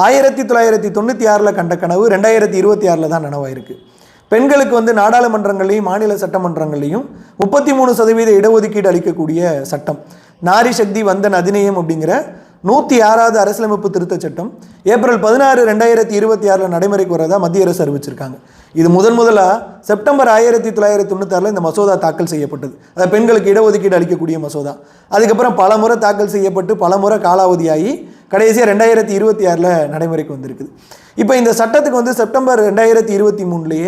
1996 கண்ட கனவு 2026 தான் நனவாயிருக்கு. பெண்களுக்கு வந்து நாடாளுமன்றங்களையும் மாநில சட்டமன்றங்களையும் 33% இடஒதுக்கீடு அளிக்கக்கூடிய சட்டம் நாரி சக்தி வந்தன் அதிநியம் அப்படிங்கிற 106வது அரசியலமைப்பு திருத்த சட்டம் ஏப்ரல் 16, 2026 நடைமுறைக்கு வரதா மத்திய அரசு அறிவிச்சிருக்காங்க. இது முதலாக செப்டம்பர் 1996 இந்த மசோதா தாக்கல் செய்யப்பட்டது. அது பெண்களுக்கு இடஒதுக்கீடு அளிக்கக்கூடிய மசோதா. அதுக்கப்புறம் பல முறை தாக்கல் செய்யப்பட்டு பல முறை காலாவதியாகி கடைசியாக 2026 நடைமுறைக்கு வந்திருக்குது. இப்போ இந்த சட்டத்துக்கு வந்து செப்டம்பர் 2023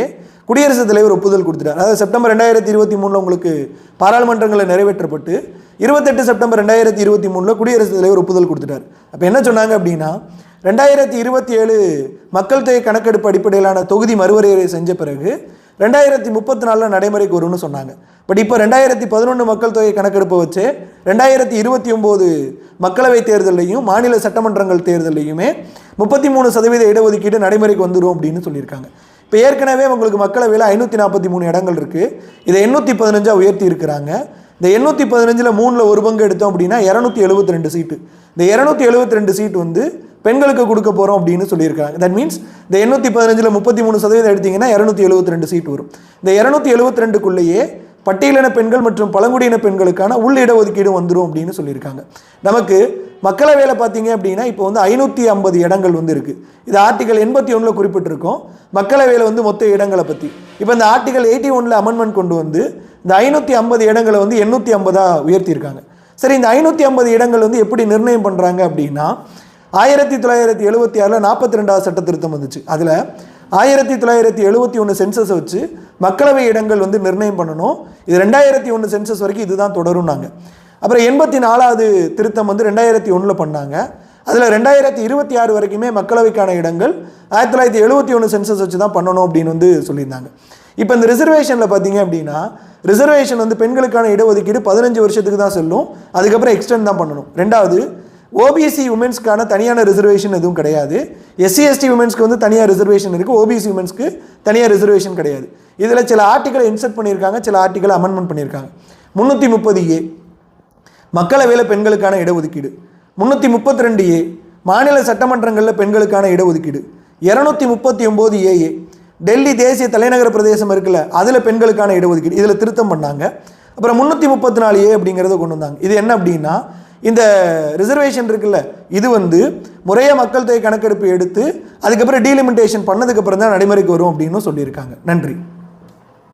குடியரசுத் தலைவர் ஒப்புதல் கொடுத்துட்டார். அதாவது செப்டம்பர் 2023 உங்களுக்கு பாராளுமன்றங்களில் நிறைவேற்றப்பட்டு 28 செப்டம்பர் 2023 குடியரசுத் தலைவர் ஒப்புதல் கொடுத்துட்டார். அப்போ என்ன சொன்னாங்க அப்படின்னா 2027 மக்கள் தொகை கணக்கெடுப்பு அடிப்படையிலான தொகுதி மறுவரையறை செஞ்ச பிறகு 2034 நடைமுறைக்கு வரும்னு சொன்னாங்க. பட் இப்போ 2011 மக்கள் தொகை கணக்கெடுப்பை வச்சு 2029 மக்களவை தேர்தலையும் மாநில சட்டமன்றங்கள் தேர்தலையுமே 33% இடஒதுக்கீடு நடைமுறைக்கு வந்துடும் அப்படின்னு சொல்லியிருக்காங்க. இப்போ ஏற்கனவே உங்களுக்கு மக்களவையில் 543 இடங்கள் இருக்குது. இதை 815 உயர்த்தி இருக்கிறாங்க. இந்த 815 3ல் 1 பங்கு எடுத்தோம் அப்படின்னா 272 சீட்டு. இந்த 272 சீட்டு வந்து பெண்களுக்கு கொடுக்க போகிறோம் அப்படின்னு சொல்லியிருக்காங்க. தட் மீன்ஸ் இந்த 815 33% எடுத்தீங்கன்னா 272 சீட்டு வரும். இந்த 272க்குள்ளேயே பட்டியலின பெண்கள் மற்றும் பழங்குடியின பெண்களுக்கான உள் இடஒதுக்கீடு வந்துடும் அப்படின்னு சொல்லியிருக்காங்க. நமக்கு மக்களவையில் பார்த்தீங்க அப்படின்னா இப்போ வந்து 550 இடங்கள் வந்து இருக்குது. இது ஆர்டிகல் 81 குறிப்பிட்டிருக்கோம் மக்களவையில் வந்து மொத்த இடங்களை பற்றி. இப்போ இந்த ஆர்டிகல் 81 அமெண்ட்மெண்ட் கொண்டு வந்து இந்த 550 இடங்களை வந்து 850 உயர்த்தியிருக்காங்க. சரி, இந்த 550 இடங்கள் வந்து எப்படி நிர்ணயம் பண்ணுறாங்க அப்படின்னா 1976 42வது சட்ட திருத்தம் வந்துச்சு. அதில் 1971 சென்சஸை வச்சு மக்களவை இடங்கள் வந்து நிர்ணயம் பண்ணணும். இது 2001 சென்சஸ் வரைக்கும் இதுதான் தொடரும். நாங்கள் அப்புறம் 84வது திருத்தம் வந்து 2001 பண்ணாங்க. அதில் 2026 வரைக்குமே மக்களவைக்கான இடங்கள் 1971 சென்சஸ் வச்சு தான் பண்ணணும் அப்படின்னு வந்து சொல்லியிருந்தாங்க. இப்போ இந்த ரிசர்வேஷனில் பார்த்தீங்க அப்படின்னா ரிசர்வேஷன் வந்து பெண்களுக்கான இடஒதுக்கீடு 15 வருஷத்துக்கு தான் செல்லும். அதுக்கப்புறம் எக்ஸ்டெண்ட் தான் பண்ணணும். ரெண்டாவது, ஓபிசி உமன்ஸ்க்கான தனியான ரிசர்வேஷன் எதுவும் கிடையாது. எஸ்சி எஸ்டி உமன்ஸ்க்கு வந்து தனியாக ரிசர்வேஷன் இருக்குது. ஓபிசி உமன்ஸ்க்கு தனியாக ரிசர்வேஷன் கிடையாது. இதில் சில ஆர்டிகளை இன்சர்ட் பண்ணியிருக்காங்க, சில ஆர்டிகளை அமெண்ட்மெண்ட் பண்ணியிருக்காங்க. 330A மக்களவையில் பெண்களுக்கான இடஒதுக்கீடு, 332A மாநில சட்டமன்றங்களில் பெண்களுக்கான இடஒதுக்கீடு, 239AA டெல்லி தேசிய தலைநகர பிரதேசம் இருக்குல்ல அதில் பெண்களுக்கான இடஒதுக்கீடு, இதில் திருத்தம் பண்ணாங்க. அப்புறம் 334A அப்படிங்கிறத கொண்டு வந்தாங்க. இது என்ன அப்படின்னா இந்த ரிசர்வேஷன் இருக்குல்ல இது வந்து முறையாக மக்கள் தொகை கணக்கெடுப்பு எடுத்து அதுக்கப்புறம் டீலிமிட்டேஷன் பண்ணதுக்கப்புறம் தான் நடைமுறைக்கு வரும் அப்படின்னு சொல்லியிருக்காங்க. நன்றி.